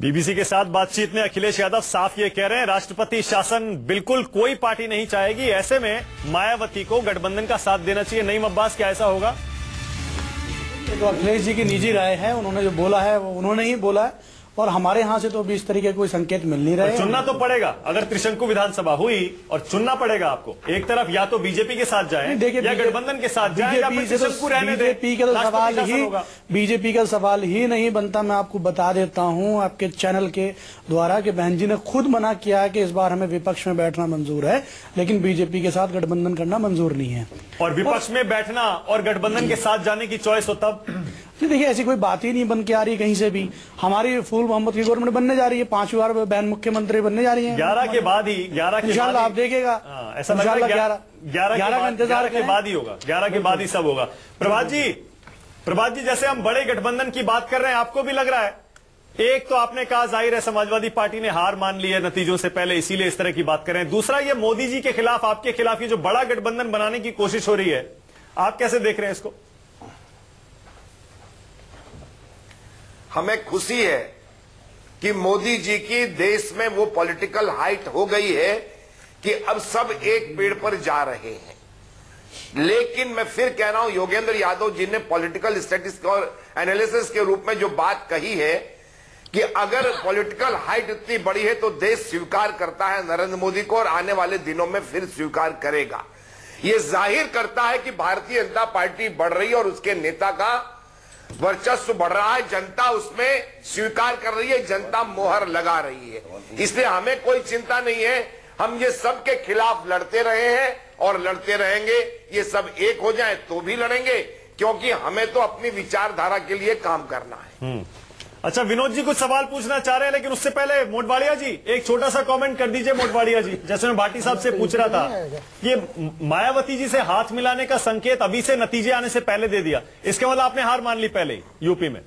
BBC के साथ बातचीत में अखिलेश यादव साफ ये कह रहे हैं, राष्ट्रपति शासन बिल्कुल कोई पार्टी नहीं चाहेगी। ऐसे में मायावती को गठबंधन का साथ देना चाहिए। नईम अब्बास, क्या ऐसा होगा? तो अखिलेश जी की निजी राय है, उन्होंने जो बोला है वो उन्होंने ही बोला है और हमारे यहाँ से तो अभी इस तरीके कोई संकेत मिल नहीं रहे। चुनना तो पड़ेगा, अगर त्रिशंकु विधानसभा हुई और चुनना पड़ेगा आपको। एक तरफ या तो बीजेपी के साथ जाए या गठबंधन के साथ जाए या फिर त्रिशंकु रहने दें। बीजेपी का सवाल ही नहीं बनता। मैं आपको बता देता हूँ आपके चैनल के द्वारा कि बहन जी ने खुद मना किया है कि इस बार हमें विपक्ष में बैठना मंजूर है, लेकिन बीजेपी के साथ गठबंधन करना मंजूर नहीं है। और विपक्ष में बैठना और गठबंधन के साथ जाने की चॉइस हो तब? देखिए, ऐसी कोई बात ही नहीं बन के आ रही कहीं से भी। हमारी फूल मोहम्मद की गवर्नमेंट बनने जा रही है, 5 बार बहन मुख्यमंत्री बनने जा रही है। 11 के बाद ही, 11 के बाद आप देखेगा। ऐसा लग रहा है 11 का इंतजार के बाद ही होगा। 11 के बाद ही सब होगा। प्रभात जी, जैसे हम बड़े गठबंधन की बात कर रहे हैं, आपको भी लग रहा है? एक तो आपने कहा जाहिर है समाजवादी पार्टी ने हार मान ली है नतीजों से पहले, इसीलिए इस तरह की बात कर रहे हैं। दूसरा, ये मोदी जी के खिलाफ, आपके खिलाफ ये जो बड़ा गठबंधन बनाने की कोशिश हो रही है, आप कैसे देख रहे हैं इसको? हमें खुशी है कि मोदी जी की देश में वो पॉलिटिकल हाइट हो गई है कि अब सब एक पेड़ पर जा रहे हैं। लेकिन मैं फिर कह रहा हूं, योगेंद्र यादव जी ने पॉलिटिकल स्टैटिस्टिक्स और एनालिसिस के रूप में जो बात कही है कि अगर पॉलिटिकल हाइट इतनी बड़ी है तो देश स्वीकार करता है नरेंद्र मोदी को और आने वाले दिनों में फिर स्वीकार करेगा। ये जाहिर करता है कि भारतीय जनता पार्टी बढ़ रही है और उसके नेता का वर्चस्व बढ़ रहा है। जनता उसमें स्वीकार कर रही है, जनता मोहर लगा रही है। इसलिए हमें कोई चिंता नहीं है। हम ये सब के खिलाफ लड़ते रहे हैं और लड़ते रहेंगे। ये सब एक हो जाए तो भी लड़ेंगे, क्योंकि हमें तो अपनी विचारधारा के लिए काम करना है। अच्छा, विनोद जी कुछ सवाल पूछना चाह रहे हैं, लेकिन उससे पहले मोटवाड़िया जी एक छोटा सा कमेंट कर दीजिए। मोटवाड़िया जी, जैसे मैं भाटी साहब से पूछ रहा था, ये मायावती जी से हाथ मिलाने का संकेत अभी से नतीजे आने से पहले दे दिया, इसके मतलब आपने हार मान ली पहले ही यूपी में?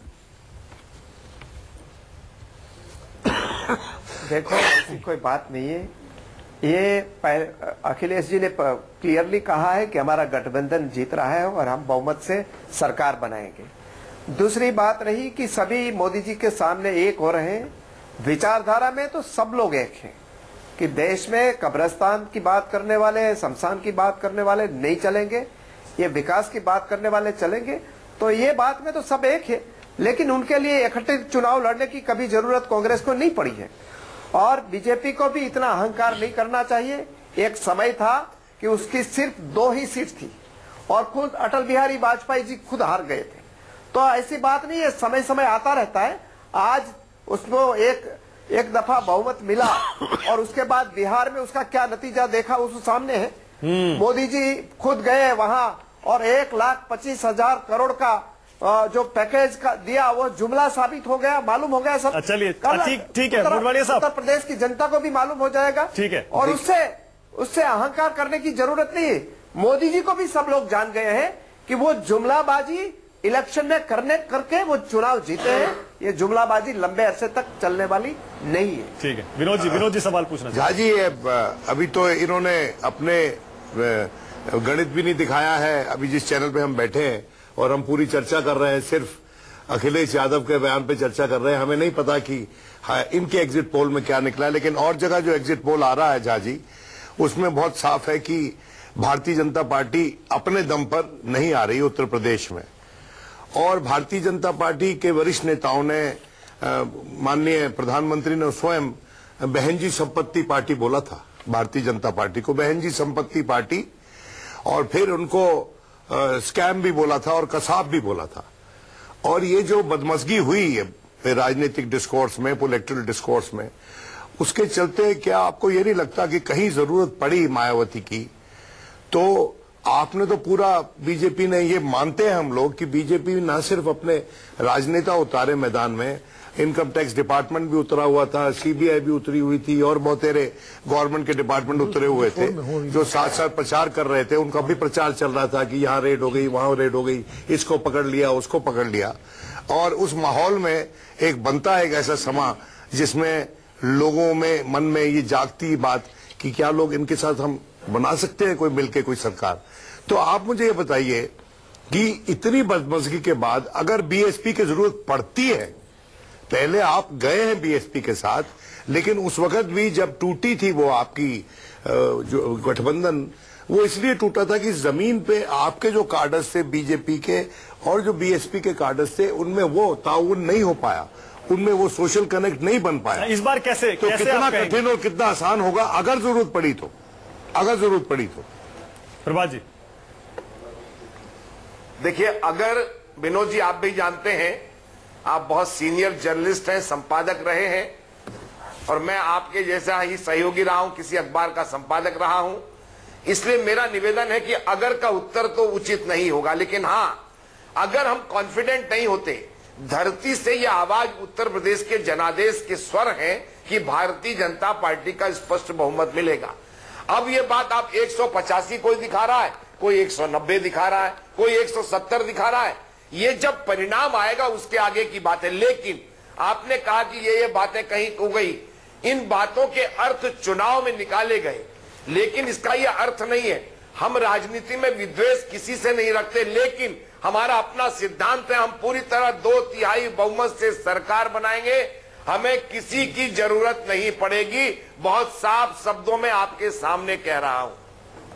देखो, ऐसी कोई बात नहीं है। ये अखिलेश जी ने क्लियरली कहा है कि हमारा गठबंधन जीत रहा है और हम बहुमत से सरकार बनाएंगे। दूसरी बात रही कि सभी मोदी जी के सामने एक हो रहे हैं। विचारधारा में तो सब लोग एक हैं कि देश में कब्रिस्तान की बात करने वाले, शमशान की बात करने वाले नहीं चलेंगे, ये विकास की बात करने वाले चलेंगे। तो ये बात में तो सब एक है, लेकिन उनके लिए इकट्ठे चुनाव लड़ने की कभी जरूरत कांग्रेस को नहीं पड़ी है। और बीजेपी को भी इतना अहंकार नहीं करना चाहिए। एक समय था कि उसकी सिर्फ 2 ही सीट थी और खुद अटल बिहारी वाजपेयी जी खुद हार गए थे। तो ऐसी बात नहीं है, समय समय आता रहता है। आज उसको एक दफा बहुमत मिला और उसके बाद बिहार में उसका क्या नतीजा देखा उस सामने है। मोदी जी खुद गए वहां और 1,25,000 करोड़ का जो पैकेज का दिया वो जुमला साबित हो गया, मालूम हो गया सब। चलिए, ठीक है मोटवाड़िया साहब, उत्तर प्रदेश की जनता को भी मालूम हो जाएगा। ठीक है, और उससे अहंकार करने की जरूरत नहीं है। मोदी जी को भी सब लोग जान गए हैं कि वो जुमलाबाजी इलेक्शन में करके वो चुनाव जीते हैं। ये जुमलाबाजी लंबे अरसे तक चलने वाली नहीं है। ठीक है, विनोद जी सवाल पूछना चाहिए। जी, अभी तो इन्होंने अपने गणित भी नहीं दिखाया है। अभी जिस चैनल पे हम बैठे हैं और हम पूरी चर्चा कर रहे हैं, सिर्फ अखिलेश यादव के बयान पे चर्चा कर रहे हैं। हमें नहीं पता कि इनके एग्जिट पोल में क्या निकला है, लेकिन और जगह जो एग्जिट पोल आ रहा है झा जी, उसमें बहुत साफ है कि भारतीय जनता पार्टी अपने दम पर नहीं आ रही उत्तर प्रदेश में। और भारतीय जनता पार्टी के वरिष्ठ नेताओं ने, माननीय प्रधानमंत्री ने स्वयं बहन जी संपत्ति पार्टी बोला था भारतीय जनता पार्टी को, बहन जी संपत्ति पार्टी। और फिर उनको स्कैम भी बोला था और कसाब भी बोला था। और ये जो बदमजगी हुई है राजनीतिक डिस्कोर्स में, पॉलिटिकल डिस्कोर्स में, उसके चलते क्या आपको ये नहीं लगता कि कहीं जरूरत पड़ी मायावती की? तो आपने तो पूरा, बीजेपी ने, ये मानते हैं हम लोग कि बीजेपी न सिर्फ अपने राजनेता उतारे मैदान में, इनकम टैक्स डिपार्टमेंट भी उतरा हुआ था, सीबीआई भी उतरी हुई थी और बहुत सारे गवर्नमेंट के डिपार्टमेंट उतरे हुए थे जो साथ साथ प्रचार कर रहे थे। उनका भी प्रचार चल रहा था कि यहाँ रेड हो गई, वहां रेड हो गई, इसको पकड़ लिया, उसको पकड़ लिया। और उस माहौल में एक बनता है एक ऐसा समा जिसमें लोगों में मन में ये जागती बात कि क्या लोग इनके साथ हम बना सकते हैं कोई मिलके कोई सरकार। तो आप मुझे ये बताइए कि इतनी बदमजगी के बाद अगर बीएसपी की जरूरत पड़ती है पहले आप गए हैं बीएसपी के साथ, लेकिन उस वक्त भी जब टूटी थी वो आपकी जो गठबंधन, वो इसलिए टूटा था कि जमीन पे आपके जो कार्डर्स थे बीजेपी के और जो बीएसपी के कार्डर्स थे, उनमें वो ताउन नहीं हो पाया, उनमें वो सोशल कनेक्ट नहीं बन पाया। इस बार कैसे तो कैसे कितना कठिन और कितना आसान होगा अगर जरूरत पड़ी तो, अगर जरूरत पड़ी तो। प्रभात जी देखिए, अगर विनोद जी आप भी जानते हैं, आप बहुत सीनियर जर्नलिस्ट हैं, संपादक रहे हैं, और मैं आपके जैसा ही सहयोगी रहा हूं, किसी अखबार का संपादक रहा हूं, इसलिए मेरा निवेदन है कि अगर का उत्तर तो उचित नहीं होगा, लेकिन हां, अगर हम कॉन्फिडेंट नहीं होते, धरती से यह आवाज उत्तर प्रदेश के जनादेश के स्वर हैं कि भारतीय जनता पार्टी का स्पष्ट बहुमत मिलेगा। अब ये बात आप 185 कोई दिखा रहा है, कोई 190 दिखा रहा है, कोई 170 दिखा रहा है, ये जब परिणाम आएगा उसके आगे की बात है। लेकिन आपने कहा कि ये बातें कहीं हो गई, इन बातों के अर्थ चुनाव में निकाले गए, लेकिन इसका यह अर्थ नहीं है। हम राजनीति में विद्वेष किसी से नहीं रखते, लेकिन हमारा अपना सिद्धांत है, हम पूरी तरह 2/3 बहुमत से सरकार बनाएंगे, हमें किसी की जरूरत नहीं पड़ेगी। बहुत साफ शब्दों में आपके सामने कह रहा हूं।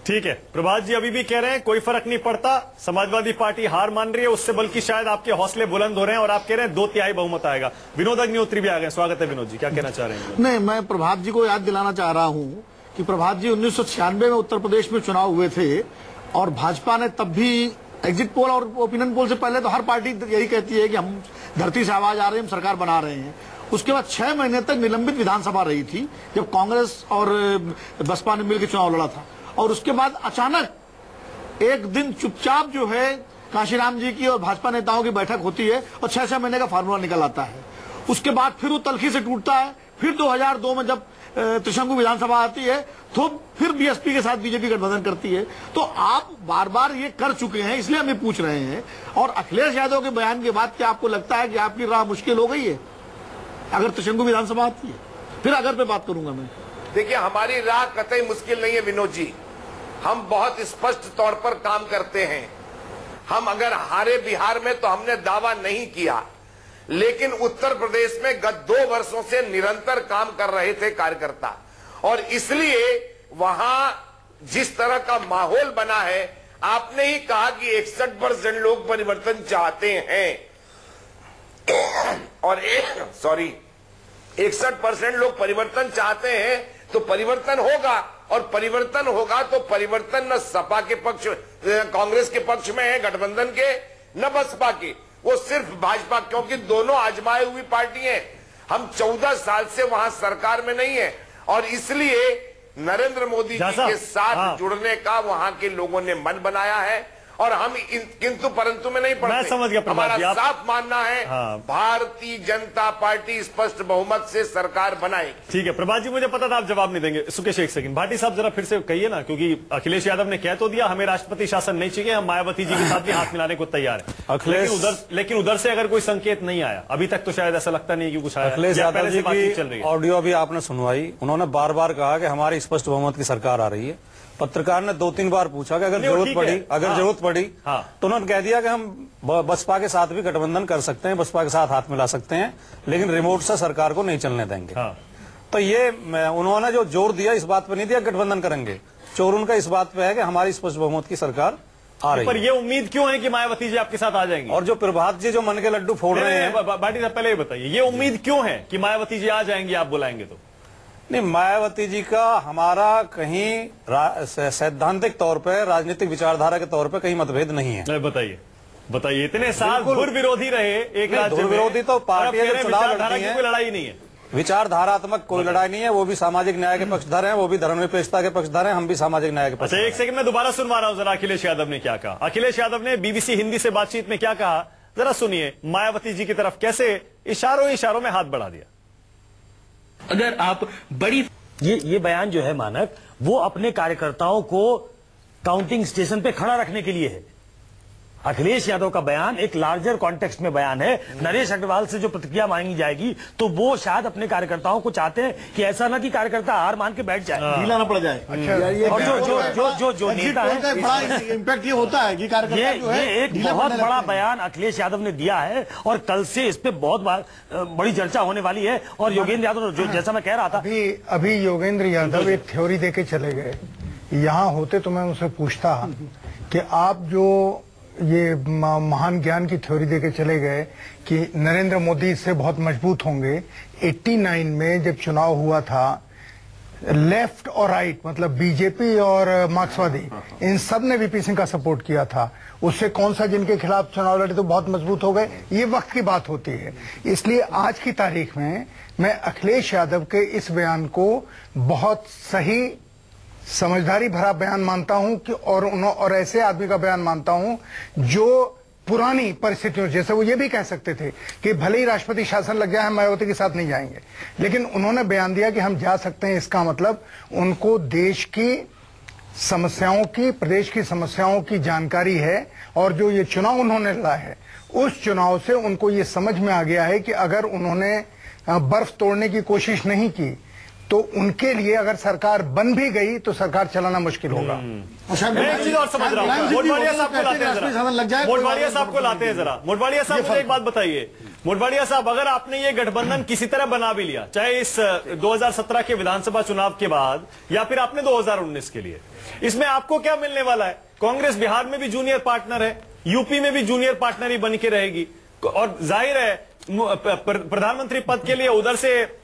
ठीक है, प्रभात जी अभी भी कह रहे हैं कोई फर्क नहीं पड़ता, समाजवादी पार्टी हार मान रही है, उससे बल्कि शायद आपके हौसले बुलंद हो रहे हैं और आप कह रहे हैं 2/3 बहुमत आएगा। विनोद अग्निहोत्री भी आ गए, स्वागत है विनोद जी, क्या कहना चाह रहे हैं? नहीं, मैं प्रभात जी को याद दिलाना चाह रहा हूं कि प्रभात जी 1996 में उत्तर प्रदेश में चुनाव हुए थे, और भाजपा ने तब भी एग्जिट पोल और ओपिनियन पोल से पहले तो हर पार्टी यही कहती है कि हम धरती से आवाज आ रही है, हम सरकार बना रहे हैं। उसके बाद 6 महीने तक निलंबित विधानसभा रही थी, जब कांग्रेस और बसपा ने मिलकर चुनाव लड़ा था, और उसके बाद अचानक एक दिन चुपचाप जो है काशीराम जी की और भाजपा नेताओं की बैठक होती है और 6-6 महीने का फार्मूला निकल आता है। उसके बाद फिर वो तलखी से टूटता है, फिर 2002 में जब त्रिशंकु विधानसभा आती है तो फिर बीएसपी के साथ बीजेपी गठबंधन करती है। तो आप बार बार ये कर चुके हैं, इसलिए हमें पूछ रहे हैं। और अखिलेश यादव के बयान के बाद क्या आपको लगता है कि आपकी राह मुश्किल हो गई है अगर त्रिशंकु विधानसभा आती है? फिर अगर पे बात करूंगा मैं। देखिए, हमारी राह कतई मुश्किल नहीं है विनोद जी, हम बहुत स्पष्ट तौर पर काम करते हैं। हम अगर हारे बिहार में तो हमने दावा नहीं किया, लेकिन उत्तर प्रदेश में गत 2 वर्षों से निरंतर काम कर रहे थे कार्यकर्ता, और इसलिए वहां जिस तरह का माहौल बना है, आपने ही कहा कि 61% लोग परिवर्तन चाहते हैं, और 61% लोग परिवर्तन चाहते हैं, तो परिवर्तन होगा, और परिवर्तन होगा तो परिवर्तन न सपा के पक्ष, कांग्रेस के पक्ष में है गठबंधन के, न बसपा के, वो सिर्फ भाजपा, क्योंकि दोनों आजमाई हुई पार्टी हैं। हम 14 साल से वहां सरकार में नहीं है, और इसलिए नरेंद्र मोदी जी के साथ जुड़ने का वहां के लोगों ने मन बनाया है, और हम किंतु परंतु में नहीं पड़ते। मैं समझ गया, हमारा साफ मानना है भारतीय जनता पार्टी स्पष्ट बहुमत से सरकार बनाएगी। ठीक है प्रभात जी, मुझे पता था आप जवाब नहीं देंगे। सुकेश एक सेकंड, भाटी साहब जरा फिर से कहिए ना, क्योंकि अखिलेश यादव ने कह तो दिया हमें राष्ट्रपति शासन नहीं चाहिए, हम मायावती जी के साथ भी हाथ मिलाने को तैयार है अखिलेश, लेकिन उधर से अगर कोई संकेत नहीं आया अभी तक, तो शायद ऐसा लगता नहीं कि कुछ आया। अखिलेश यादव जी की ऑडियो अभी आपने सुनवाई, उन्होंने बार बार कहा कि हमारी स्पष्ट बहुमत की सरकार आ रही है। पत्रकार ने 2-3 बार पूछा कि अगर जरूरत पड़ी तो उन्होंने कह दिया कि हम बसपा के साथ भी गठबंधन कर सकते हैं, बसपा के साथ हाथ मिला सकते हैं, लेकिन रिमोट से सरकार को नहीं चलने देंगे। तो ये उन्होंने जो जोर दिया इस बात पे नहीं दिया गठबंधन करेंगे, चोर उनका इस बात पे है कि हमारी स्पष्ट बहुमत की सरकार आ रही है। पर ये उम्मीद क्यों है कि मायावती जी आपके साथ आ जाएंगी? और जो प्रभात जी जो मन के लड्डू फोड़ रहे हैं, भाटी साहब पहले ये बताइए, ये उम्मीद क्यों है कि मायावती जी आ जाएंगी आप बुलाएंगे तो? नहीं, मायावती जी का हमारा कहीं सैद्धांतिक तौर पर, राजनीतिक विचारधारा के तौर पर कहीं मतभेद नहीं है। बताइए इतने साल धुर विरोधी रहे एक राज्य में, विरोधी तो पार्टी चुनाव लड़ती है, कोई लड़ाई नहीं है, विचारधारात्मक कोई लड़ाई नहीं है। वो भी सामाजिक न्याय के पक्षधर हैं, वो भी धर्मनिरपेक्षता के पक्षधर हैं, हम भी सामाजिक न्याय के पक्षधर हैं। एक सेकंड में दोबारा सुनवा रहा हूं जरा अखिलेश यादव ने क्या कहा। अखिलेश यादव ने बीबीसी हिंदी से बातचीत में क्या कहा, जरा सुनिए। मायावती जी की तरफ कैसे इशारों में हाथ बढ़ा दिया। अगर आप बड़ी ये बयान जो है मानक, वो अपने कार्यकर्ताओं को काउंटिंग स्टेशन पे खड़ा रखने के लिए है। अखिलेश यादव का बयान एक लार्जर कॉन्टेक्स्ट में बयान है। नरेश अग्रवाल से जो प्रतिक्रिया मांगी जाएगी तो वो शायद अपने कार्यकर्ताओं को चाहते हैं कि ऐसा ना कि कार्यकर्ता हार मान के बैठ जाए, ढीला ना पड़ जाए। और जो नेता है, इम्पैक्ट ये होता है कि कार्यकर्ता जो है ये एक बहुत बड़ा बयान अखिलेश यादव ने दिया है और कल से इस पे बहुत बड़ी चर्चा होने वाली है। और योगेंद्र यादव जो जैसा मैं कह रहा था, अभी योगेंद्र यादव एक थ्योरी देके चले गए। यहाँ होते तो मैं उनसे पूछता कि आप जो ये महान ज्ञान की थ्योरी देके चले गए कि नरेंद्र मोदी इससे बहुत मजबूत होंगे। 89 में जब चुनाव हुआ था, लेफ्ट और राइट मतलब बीजेपी और मार्क्सवादी, इन सब ने वीपी सिंह का सपोर्ट किया था। उससे कौन सा जिनके खिलाफ चुनाव लड़े तो बहुत मजबूत हो गए। ये वक्त की बात होती है। इसलिए आज की तारीख में मैं अखिलेश यादव के इस बयान को बहुत सही, समझदारी भरा बयान मानता हूं कि और ऐसे आदमी का बयान मानता हूं जो पुरानी परिस्थितियों, जैसे वो ये भी कह सकते थे कि भले ही राष्ट्रपति शासन लग जाए हम मायावती के साथ नहीं जाएंगे, लेकिन उन्होंने बयान दिया कि हम जा सकते हैं। इसका मतलब उनको देश की समस्याओं की, प्रदेश की समस्याओं की जानकारी है। और जो ये चुनाव उन्होंने लड़ा है, उस चुनाव से उनको ये समझ में आ गया है कि अगर उन्होंने बर्फ तोड़ने की कोशिश नहीं की तो उनके लिए अगर सरकार बन भी गई तो सरकार चलाना मुश्किल होगा। मैं एक चीज और समझ रहा हूँ, मोटवाड़िया साहब को लाते हैं जरा। मोटवाड़िया साहब को लाते हैं जरा। मोटवाड़िया साहब मुझे एक बात बताइए, मोटवाड़िया साहब, अगर आपने ये गठबंधन किसी तरह बना भी लिया, चाहे इस 2017 के विधानसभा चुनाव के बाद या फिर आपने 2019 के लिए, इसमें आपको क्या मिलने वाला है? कांग्रेस बिहार में भी जूनियर पार्टनर है, यूपी में भी जूनियर पार्टनर ही बन के रहेगी, और जाहिर है प्रधानमंत्री पद के लिए उधर से